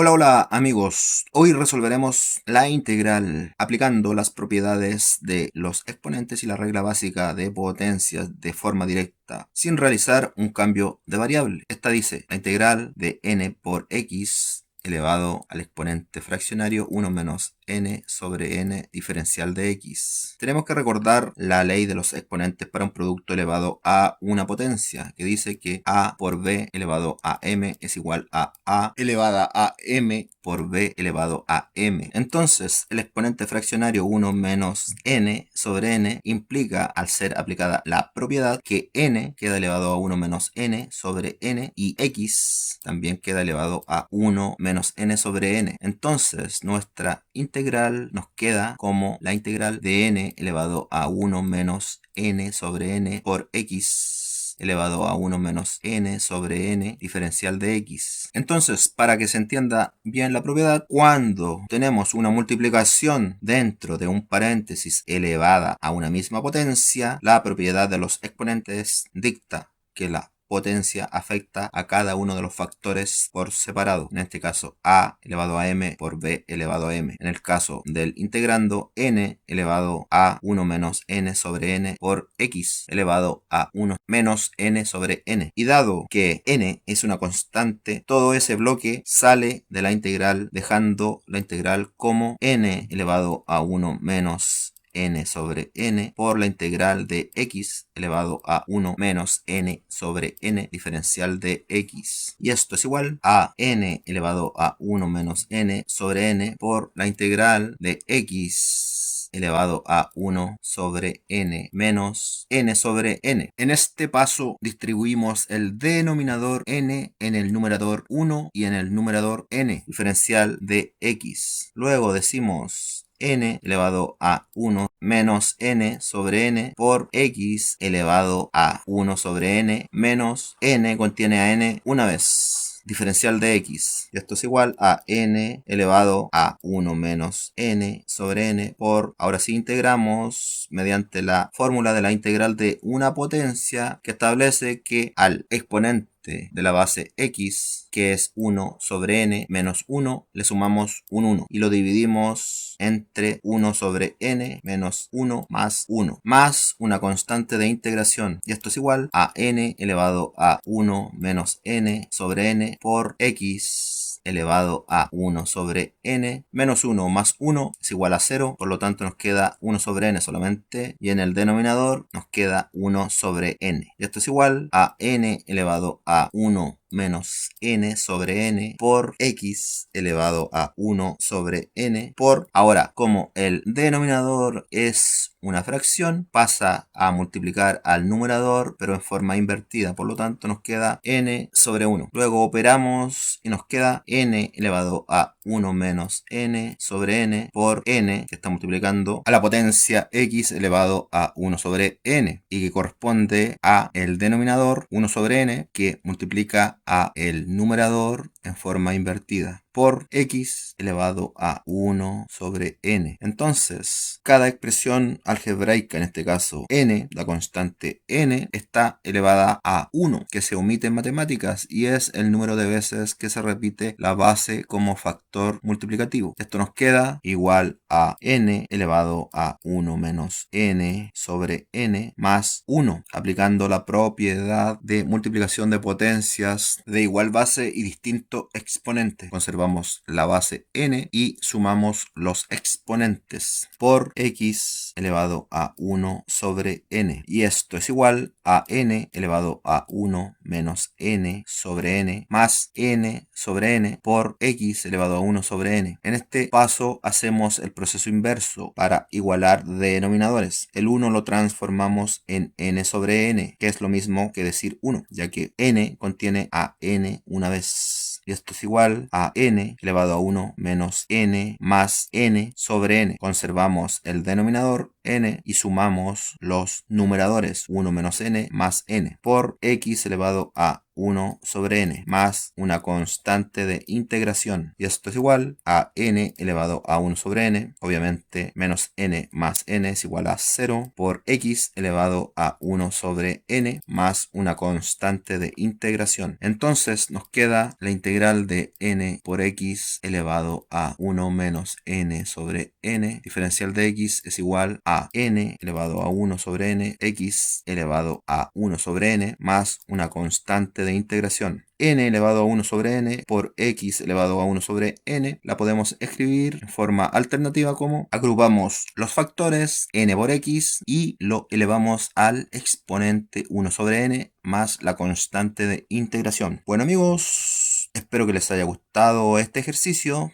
Hola, hola amigos, hoy resolveremos la integral aplicando las propiedades de los exponentes y la regla básica de potencias de forma directa sin realizar un cambio de variable. Esta dice la integral de n por x elevado al exponente fraccionario 1 menos n sobre n diferencial de x. Tenemos que recordar la ley de los exponentes para un producto elevado a una potencia, que dice que a por b elevado a m es igual a elevada a m por b elevado a m. Entonces, el exponente fraccionario 1 menos n sobre n implica, al ser aplicada la propiedad, que n queda elevado a 1 menos n sobre n y x también queda elevado a 1 menos n sobre n. Entonces, nuestra integral nos queda como la integral de n elevado a 1 menos n sobre n por x elevado a 1 menos n sobre n diferencial de x. Entonces, para que se entienda bien la propiedad, cuando tenemos una multiplicación dentro de un paréntesis elevada a una misma potencia, la propiedad de los exponentes dicta que la potencia afecta a cada uno de los factores por separado. En este caso, a elevado a m por b elevado a m. En el caso del integrando, n elevado a 1 menos n sobre n por x elevado a 1 menos n sobre n. Y dado que n es una constante, todo ese bloque sale de la integral, dejando la integral como n elevado a 1 menos n sobre n por la integral de x elevado a 1 menos n sobre n diferencial de x. Y esto es igual a n elevado a 1 menos n sobre n por la integral de x elevado a 1 sobre n menos n sobre n. En este paso distribuimos el denominador n en el numerador 1 y en el numerador n diferencial de x. Luego decimos n elevado a 1 menos n sobre n por x elevado a 1 sobre n menos n contiene a n una vez, diferencial de x. Y esto es igual a n elevado a 1 menos n sobre n por, ahora sí integramos mediante la fórmula de la integral de una potencia, que establece que al exponente de la base x, que es 1 sobre n menos 1, le sumamos un 1 y lo dividimos entre 1 sobre n menos 1 más 1, más una constante de integración. Y esto es igual a n elevado a 1 menos n sobre n por x elevado a 1 sobre n menos 1 más 1 es igual a 0, por lo tanto nos queda 1 sobre n solamente, y en el denominador nos queda 1 sobre n. Y esto es igual a n elevado a 1 menos n sobre n por x elevado a 1 sobre n por, ahora como el denominador es una fracción, pasa a multiplicar al numerador pero en forma invertida, por lo tanto nos queda n sobre 1. Luego operamos y nos queda n elevado a 1 menos n sobre n por n, que está multiplicando a la potencia x elevado a 1 sobre n, y que corresponde a el denominador 1 sobre n, que multiplica a el numerador en forma invertida por x elevado a 1 sobre n. Entonces, cada expresión algebraica, en este caso n, la constante n, está elevada a 1, que se omite en matemáticas y es el número de veces que se repite la base como factor multiplicativo. Esto nos queda igual a n elevado a 1 menos n sobre n más 1, aplicando la propiedad de multiplicación de potencias de igual base y distinto exponente. Conservamos la base n y sumamos los exponentes por x elevado a 1 sobre n. Y esto es igual a n elevado a 1 menos n sobre n más n sobre n por x elevado a 1 sobre n. En este paso hacemos el proceso inverso para igualar denominadores. El 1 lo transformamos en n sobre n, que es lo mismo que decir 1, ya que n contiene a n una vez. Y esto es igual a n elevado a 1 menos n más n sobre n. Conservamos el denominador n y sumamos los numeradores 1 menos n más n por x elevado a 1 sobre n más una constante de integración. Y esto es igual a n elevado a 1 sobre n. Obviamente menos n más n es igual a 0 por x elevado a 1 sobre n más una constante de integración. Entonces nos queda la integral de n por x elevado a 1 menos n sobre n. Diferencial de x es igual a n elevado a 1 sobre n, x elevado a 1 sobre n más una constante de integración. N elevado a 1 sobre n por x elevado a 1 sobre n la podemos escribir en forma alternativa como agrupamos los factores n por x y lo elevamos al exponente 1 sobre n más la constante de integración. Bueno amigos, espero que les haya gustado este ejercicio.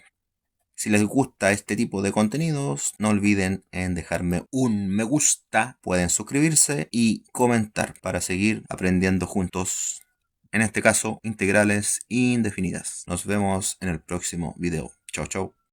Si les gusta este tipo de contenidos, no olviden en dejarme un me gusta, pueden suscribirse y comentar para seguir aprendiendo juntos. En este caso, integrales indefinidas. Nos vemos en el próximo video. Chau, chau.